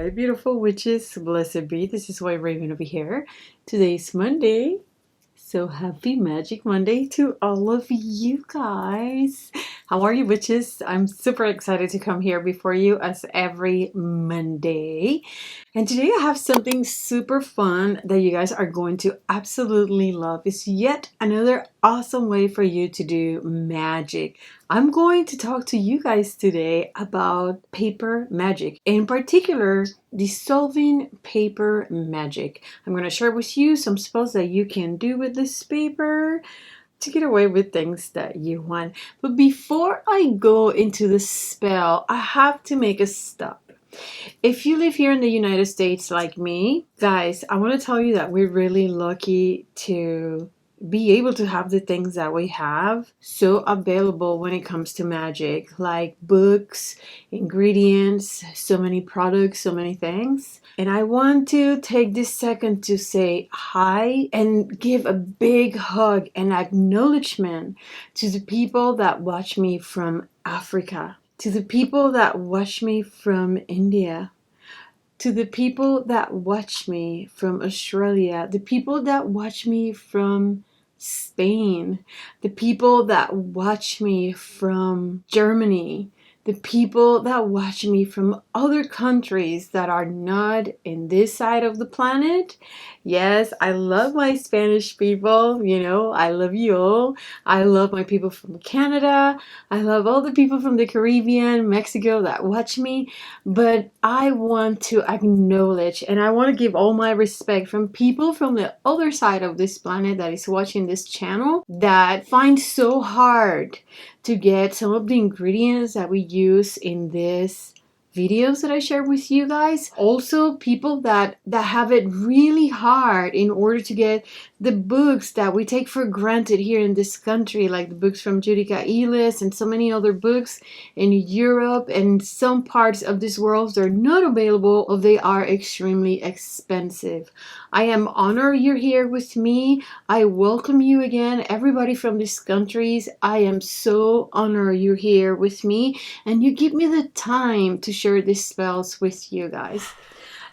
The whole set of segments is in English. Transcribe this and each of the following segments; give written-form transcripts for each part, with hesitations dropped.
Hi, beautiful witches, blessed be. This is White Raven over here. Today's Monday, so happy Magic Monday to all of you guys. How are you, witches? I'm super excited to come here before you as every Monday. And today I have something super fun that you guys are going to absolutely love. It's yet another awesome way for you to do magic. I'm going to talk to you guys today about paper magic, in particular, dissolving paper magic. I'm going to share with you some spells that you can do with this paper to get away with things that you want. But before I go into the spell, I have to make a stop. If you live here in the United States like me, guys, I want to tell you that we're really lucky to be able to have the things that we have so available when it comes to magic, like books, ingredients, so many products, so many things. And I want to take this second to say hi and give a big hug and acknowledgement to the people that watch me from Africa, to the people that watch me from India, to the people that watch me from Australia, the people that watch me from Spain, the people that watch me from Germany, the people that watch me from other countries that are not in this side of the planet. Yes, I love my Spanish people, I love you all. I love my people from Canada. I love all the people from the Caribbean, Mexico that watch me. But I want to acknowledge and I want to give all my respect from people from the other side of this planet that is watching this channel that find so hard to get some of the ingredients that we use in this videos that I share with you guys. Also, people that have it really hard in order to get the books that we take for granted here in this country, like the books from Judica Elis and so many other books in Europe and some parts of this world. They're not available or they are extremely expensive. I am honored you're here with me. I welcome you again, everybody from these countries. I am so honored you're here with me and you give me the time to share these spells with you guys.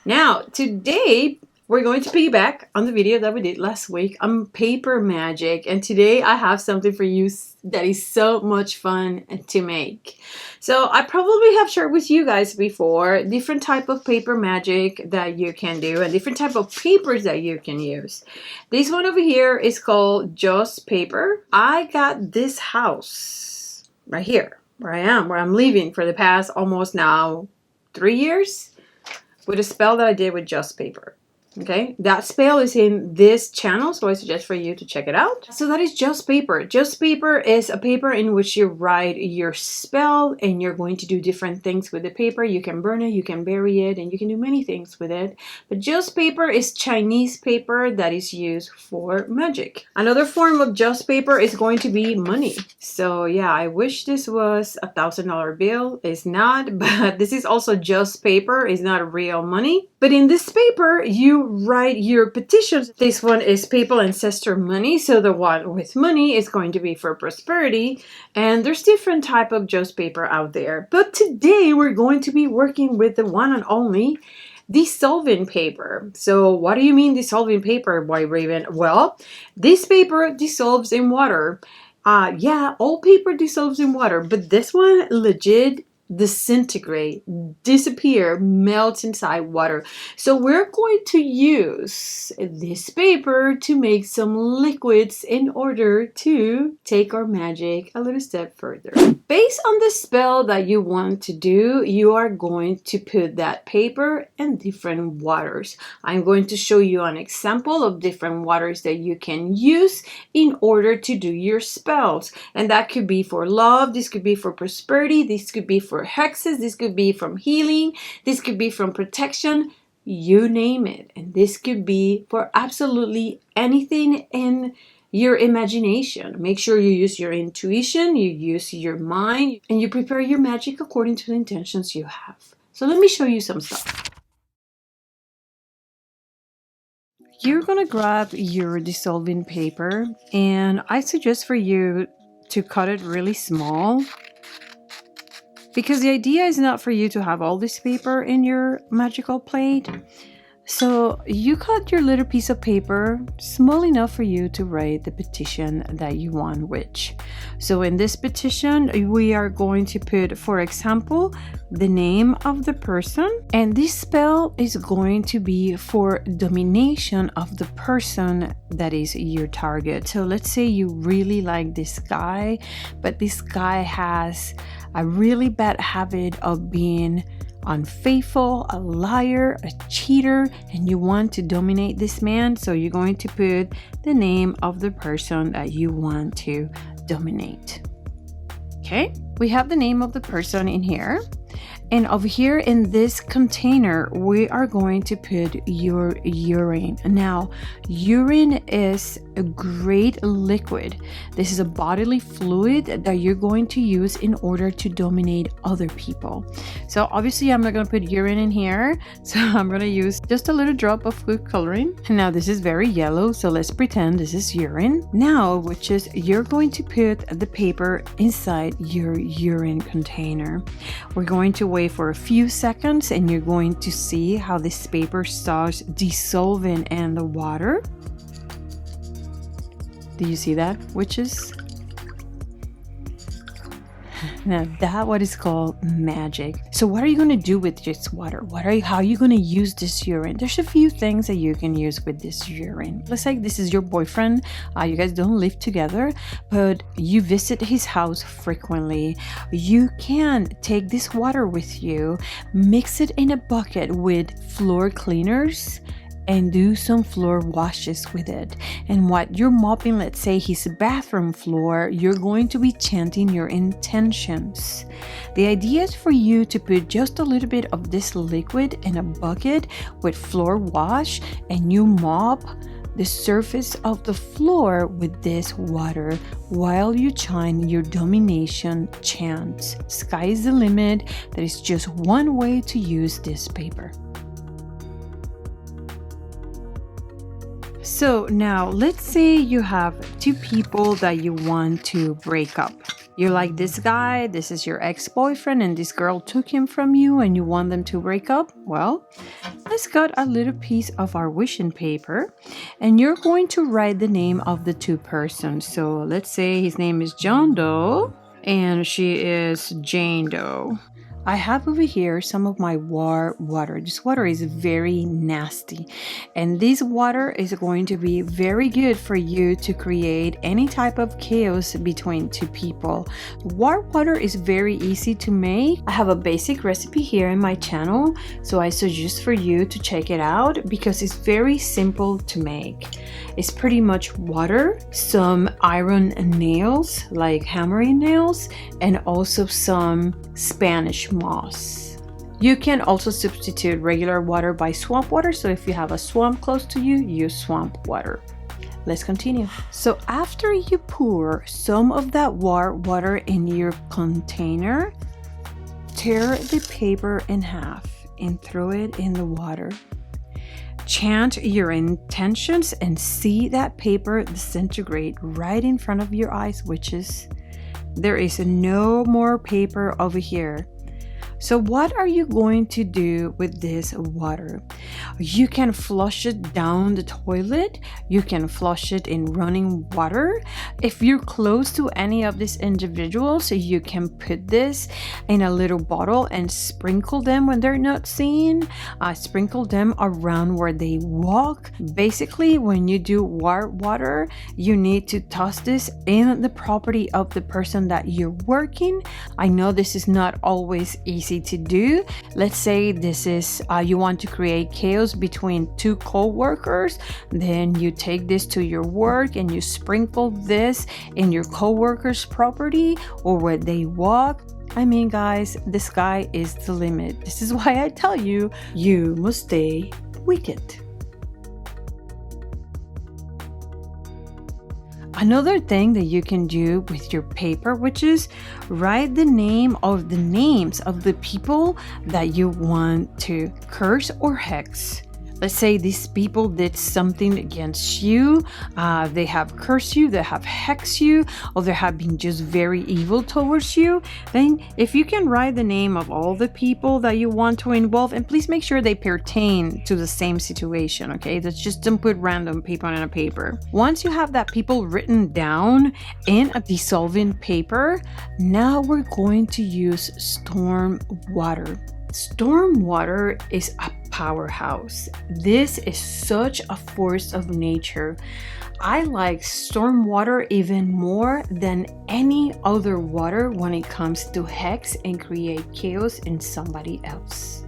Now, today we're going to piggyback on the video that we did last week on paper magic, and today I have something for you that is so much fun to make. So I probably have shared with you guys before different type of paper magic that you can do and different type of papers that you can use. This one over here is called Just Paper. I got this house right here where I'm living for the past almost now 3 years with a spell that I did with Just Paper. Okay, that spell is in this channel, so I suggest for you to check it out. So that is Just Paper. Just Paper is a paper in which you write your spell and you're going to do different things with the paper. You can burn it, you can bury it, and you can do many things with it. But Just Paper is Chinese paper that is used for magic. Another form of Just Paper is going to be money. So yeah, I wish this was $1,000 bill. It's not, but this is also Just Paper. It's not real money. But in this paper, you write your petitions. This one is Papal Ancestor Money, so the one with money is going to be for prosperity, and there's different type of Just Paper out there. But today we're going to be working with the one and only dissolving paper. So what do you mean dissolving paper, White Raven? Well, this paper dissolves in water. Yeah, all paper dissolves in water, but this one legit disintegrate, disappear, melt inside water. So we're going to use this paper to make some liquids in order to take our magic a little step further. Based on the spell that you want to do, you are going to put that paper in different waters. I'm going to show you an example of different waters that you can use in order to do your spells. And that could be for love, this could be for prosperity, this could be for hexes, this could be from healing, this could be from protection, you name it. And this could be for absolutely anything in your imagination. Make sure you use your intuition, you use your mind, and you prepare your magic according to the intentions you have. So let me show you some stuff. You're gonna grab your dissolving paper, and I suggest for you to cut it really small. because the idea is not for you to have all this paper in your magical plate. So you cut your little piece of paper small enough for you to write the petition that you want which. So in this petition, we are going to put, for example, the name of the person. And this spell is going to be for domination of the person that is your target. So let's say you really like this guy, but this guy has a really bad habit of being unfaithful, a liar, a cheater, and you want to dominate this man. So you're going to put the name of the person that you want to dominate. Okay, we have the name of the person in here. And over here in this container, we are going to put your urine. Now, urine is a great liquid. This is a bodily fluid that you're going to use in order to dominate other people. So obviously I'm not going to put urine in here. So I'm going to use just a little drop of food coloring. And now this is very yellow. So let's pretend this is urine. Now, which is you're going to put the paper inside your urine container. We're going to wait for a few seconds and you're going to see how this paper starts dissolving in the water. Do you see that, witches? Now that what is called magic. So what are you going to do with this water? How are you going to use this urine? There's a few things that you can use with this urine. Let's say this is your boyfriend. You guys don't live together, but you visit his house frequently. You can take this water with you, mix it in a bucket with floor cleaners, and do some floor washes with it. And what you're mopping, let's say his bathroom floor, you're going to be chanting your intentions. The idea is for you to put just a little bit of this liquid in a bucket with floor wash, and you mop the surface of the floor with this water while you chant your domination chants. Sky is the limit. That is just one way to use this paper. So now let's say you have two people that you want to break up. You like this guy, this is your ex-boyfriend, and this girl took him from you and you want them to break up. Well, let's cut a little piece of our wishing paper and you're going to write the name of the two persons. So let's say his name is John Doe and she is Jane Doe. I have over here some of my water. This water is very nasty, and this water is going to be very good for you to create any type of chaos between two people. Water is very easy to make. I have a basic recipe here in my channel, so I suggest for you to check it out because it's very simple to make. It's pretty much water, some iron nails like hammering nails, and also some Spanish moss. You can also substitute regular water by swamp water, so if you have a swamp close to you, use swamp water. Let's continue. So after you pour some of that water in your container, tear the paper in half and throw it in the water. Chant your intentions and see that paper disintegrate right in front of your eyes, witches. There is no more paper over here. So what are you going to do with this water? You can flush it down the toilet. You can flush it in running water. If you're close to any of these individuals, you can put this in a little bottle and sprinkle them when they're not seen. Sprinkle them around where they walk. Basically, when you do water, you need to toss this in the property of the person that you're working. I know this is not always easy to do. Let's say this is you want to create chaos between two co-workers. Then you take this to your work and you sprinkle this in your co-workers' property or where they walk. I mean, guys, the sky is the limit. This is why I tell you, you must stay wicked. Another thing that you can do with your paper, which is write the names of the people that you want to curse or hex. Let's say these people did something against you. They have cursed you, they have hexed you, or they have been just very evil towards you. Then if you can write the name of all the people that you want to involve, and please make sure they pertain to the same situation, okay? That's just don't put random people in a paper. Once you have that people written down in a dissolving paper, now we're going to use storm water. Storm water is a powerhouse. This is such a force of nature. I like storm water even more than any other water when it comes to hex and create chaos in somebody else.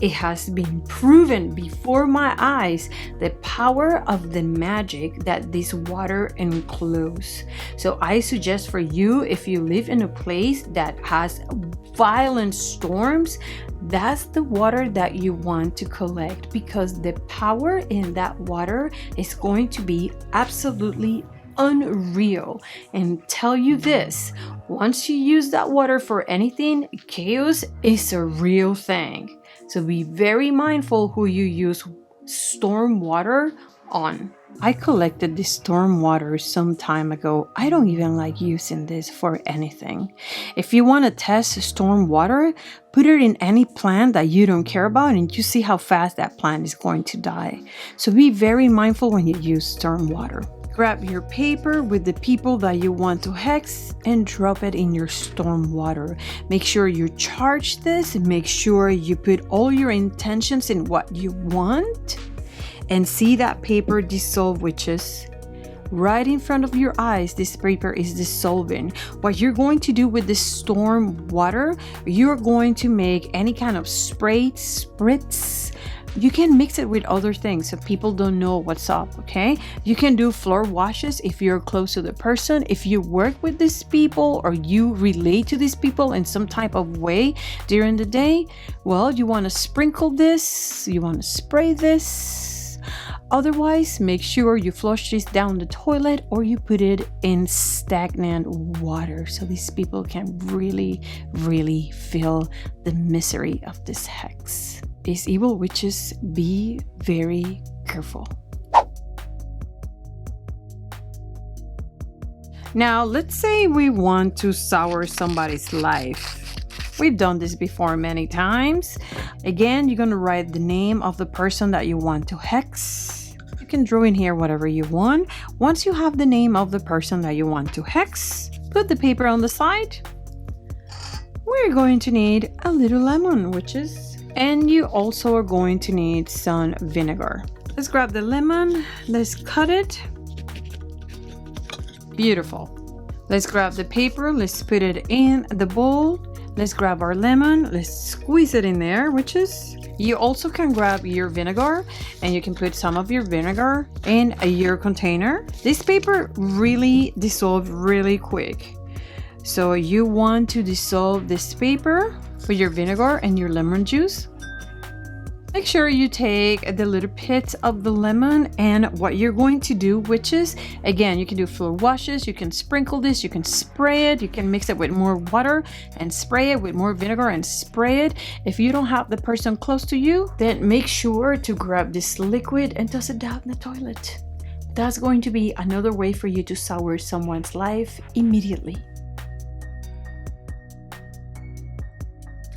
It has been proven before my eyes the power of the magic that this water encloses. So I suggest for you, if you live in a place that has violent storms, that's the water that you want to collect, because the power in that water is going to be absolutely unreal. And tell you this, once you use that water for anything, chaos is a real thing. So be very mindful who you use storm water on. I collected this storm water some time ago. I don't even like using this for anything. If you want to test storm water, put it in any plant that you don't care about and you see how fast that plant is going to die. So be very mindful when you use storm water. Grab your paper with the people that you want to hex and drop it in your storm water. Make sure you charge this. Make sure you put all your intentions in what you want. And see that paper dissolve, witches. Right in front of your eyes, this paper is dissolving. What you're going to do with this storm water, you're going to make any kind of spritz. You can mix it with other things so people don't know what's up, okay? You can do floor washes if you're close to the person. If you work with these people or you relate to these people in some type of way during the day, well, you want to sprinkle this, you want to spray this. Otherwise, make sure you flush this down the toilet or you put it in stagnant water so these people can really, really feel the misery of this hex. These evil witches, be very careful. Now, let's say we want to sour somebody's life. We've done this before many times. Again, you're going to write the name of the person that you want to hex. You can draw in here whatever you want. Once you have the name of the person that you want to hex, put the paper on the side. We're going to need a little lemon, witches. And you also are going to need some vinegar. Let's grab the lemon. Let's cut it. Beautiful. Let's grab the paper. Let's put it in the bowl. Let's grab our lemon. Let's squeeze it in there, witches. You also can grab your vinegar and you can put some of your vinegar in your container. This paper really dissolves really quick. So you want to dissolve this paper with your vinegar and your lemon juice. Make sure you take the little pits of the lemon, and what you're going to do, witches, again, you can do floor washes, you can sprinkle this, you can spray it, you can mix it with more water and spray it with more vinegar and spray it. If you don't have the person close to you, then make sure to grab this liquid and toss it down the toilet. That's going to be another way for you to sour someone's life immediately.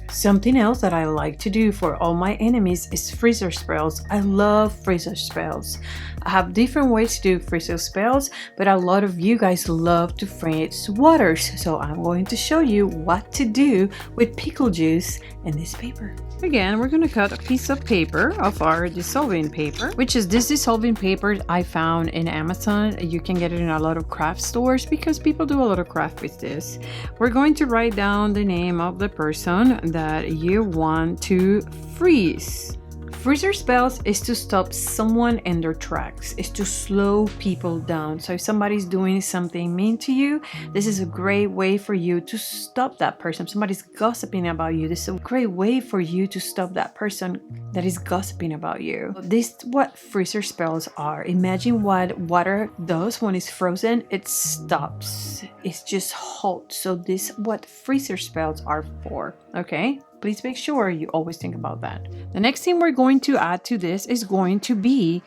Something else that I like to do for all my enemies is freezer spells. I love freezer spells. I have different ways to do freezer spells, but a lot of you guys love to freeze waters. So I'm going to show you what to do with pickle juice and this paper. Again, we're going to cut a piece of paper of our dissolving paper, which is this dissolving paper I found in Amazon. You can get it in a lot of craft stores because people do a lot of craft with this. We're going to write down the name of the person that you want to freeze. Freezer spells is to stop someone in their tracks, is to slow people down. So if somebody's doing something mean to you, this is a great way for you to stop that person. If somebody's gossiping about you, this is a great way for you to stop that person that is gossiping about you. This is what freezer spells are. Imagine what water does when it's frozen. It stops. It's just halt. So this is what freezer spells are for, okay? please make sure you always think about that. The next thing we're going to add to this is going to be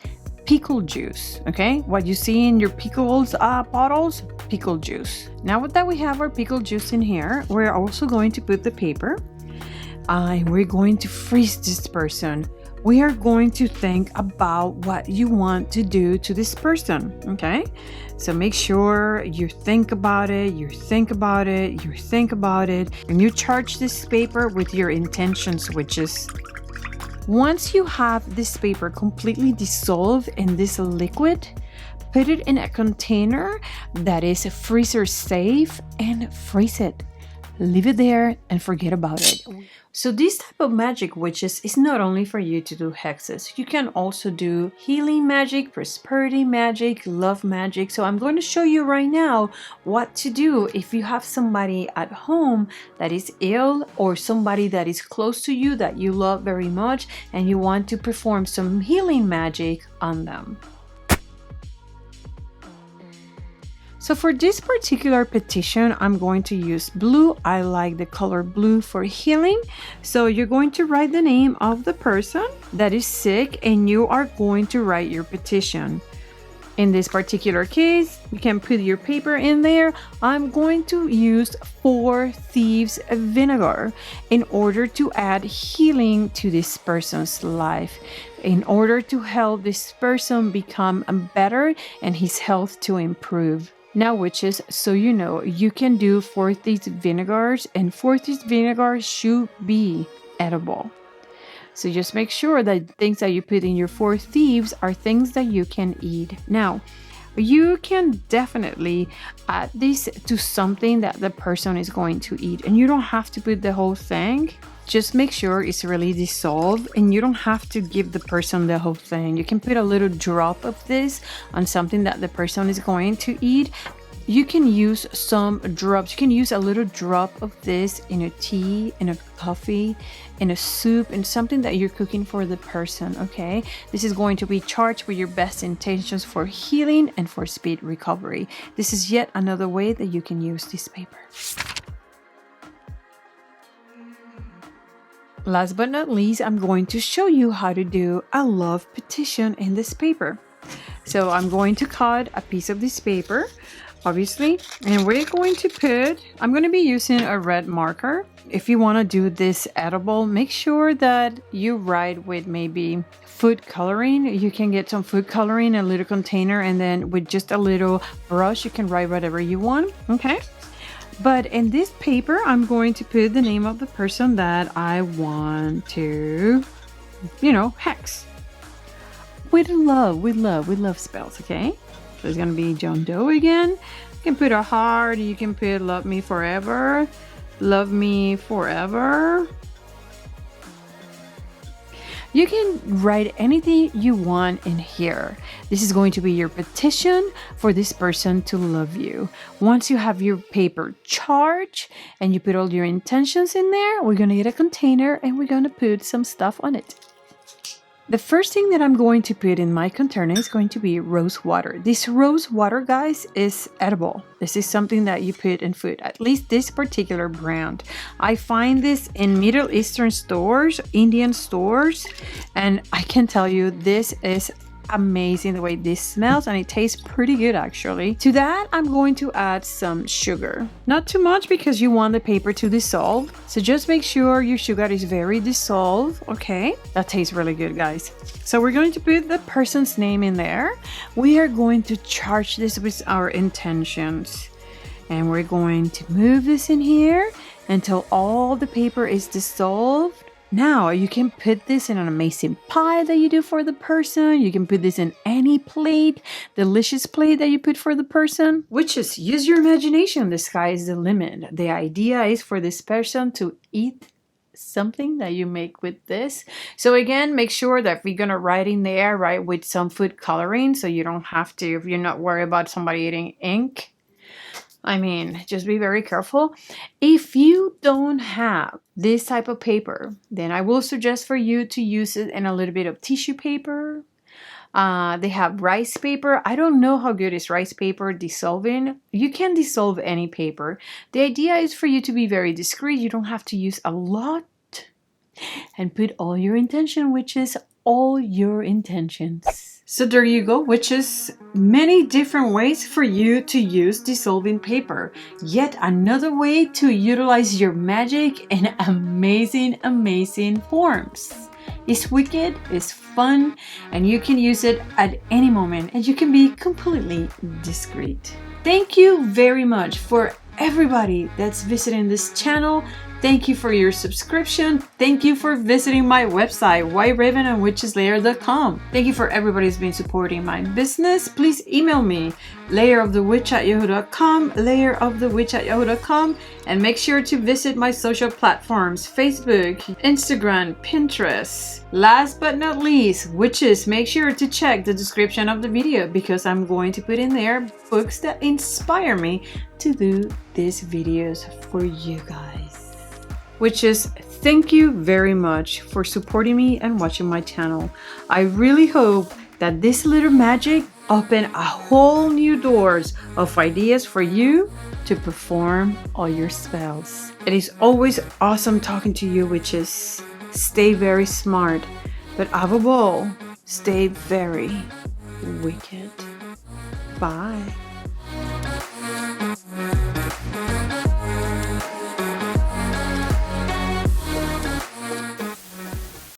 pickle juice. Okay, what you see in your pickles bottles, pickle juice. Now that we have our pickle juice in here, we're also going to put the paper. We're going to freeze this person. We are going to think about what you want to do to this person, okay? So make sure you think about it, you think about it, you think about it, and you charge this paper with your intention switches. Once you have this paper completely dissolved in this liquid, put it in a container that is freezer safe and freeze it. Leave it there and forget about it. So this type of magic witches is not only for you to do hexes. You can also do healing magic, prosperity magic, love magic. So I'm going to show you right now what to do if you have somebody at home that is ill or somebody that is close to you that you love very much and you want to perform some healing magic on them. So for this particular petition, I'm going to use blue. I like the color blue for healing. So you're going to write the name of the person that is sick and you are going to write your petition. In this particular case, you can put your paper in there. I'm going to use 4 thieves vinegar in order to add healing to this person's life, in order to help this person become better and his health to improve. Now, witches, so you know, you can do 4 thieves vinegars, and 4 thieves vinegars should be edible. So just make sure that things that you put in your 4 thieves are things that you can eat. Now, you can definitely add this to something that the person is going to eat, and you don't have to put the whole thing. Just make sure it's really dissolved and you don't have to give the person the whole thing. You can put a little drop of this on something that the person is going to eat. You can use some drops. You can use a little drop of this in a tea, in a coffee, in a soup, in something that you're cooking for the person, okay? This is going to be charged with your best intentions for healing and for speed recovery. This is yet another way that you can use this paper. Last but not least, I'm going to show you how to do a love petition in this paper. So I'm going to cut a piece of this paper, obviously, and we're going to put, I'm going to be using a red marker. If you want to do this edible, make sure that you write with maybe food coloring. You can get some food coloring in a little container, and then with just a little brush, you can write whatever you want, okay? But in this paper, I'm going to put the name of the person that I want to, hex. With love spells, okay? So it's going to be John Doe again. You can put a heart, you can put love me forever. You can write anything you want in here. This is going to be your petition for this person to love you. Once you have your paper charged and you put all your intentions in there, we're going to get a container and we're going to put some stuff on it. The first thing that I'm going to put in my container is going to be rose water. This rose water, guys, is edible. This is something that you put in food, at least this particular brand. I find this in Middle Eastern stores, Indian stores, and I can tell you this is amazing the way this smells, and it tastes pretty good actually. To that, I'm going to add some sugar. Not too much because you want the paper to dissolve, so just make sure your sugar is very dissolved, okay? That tastes really good, guys. So we're going to put the person's name in there. We are going to charge this with our intentions, and we're going to move this in here until all the paper is dissolved. Now, you can put this in an amazing pie that you do for the person. You can put this in any plate, delicious plate that you put for the person. Witches, use your imagination. The sky is the limit. The idea is for this person to eat something that you make with this. So again, make sure that if you're going to write in there, write with some food coloring so you don't have to, if you're not worried about somebody eating ink. I mean, just be very careful. If you don't have this type of paper, then I will suggest for you to use it in a little bit of tissue paper. They have rice paper. I don't know how good is rice paper dissolving. You can dissolve any paper. The idea is for you to be very discreet. You don't have to use a lot. and put all your intention, witches, all your intentions. So there you go, witches. Many different ways for you to use dissolving paper. Yet another way to utilize your magic in amazing, amazing forms. It's wicked, it's fun, and you can use it at any moment, and you can be completely discreet. Thank you very much for everybody that's visiting this channel. Thank you for your subscription. Thank you for visiting my website, whiteravenandwitcheslayer.com. Thank you for everybody who's been supporting my business. Please email me, layerofthewitch@yahoo.com, layerofthewitch@yahoo.com, and make sure to visit my social platforms, Facebook, Instagram, Pinterest. Last but not least, witches, make sure to check the description of the video because I'm going to put in there books that inspire me to do these videos for you guys. Witches, thank you very much for supporting me and watching my channel. I really hope that this little magic open a whole new doors of ideas for you to perform all your spells. It is always awesome talking to you, witches. Stay very smart, but above all, stay very wicked. Bye.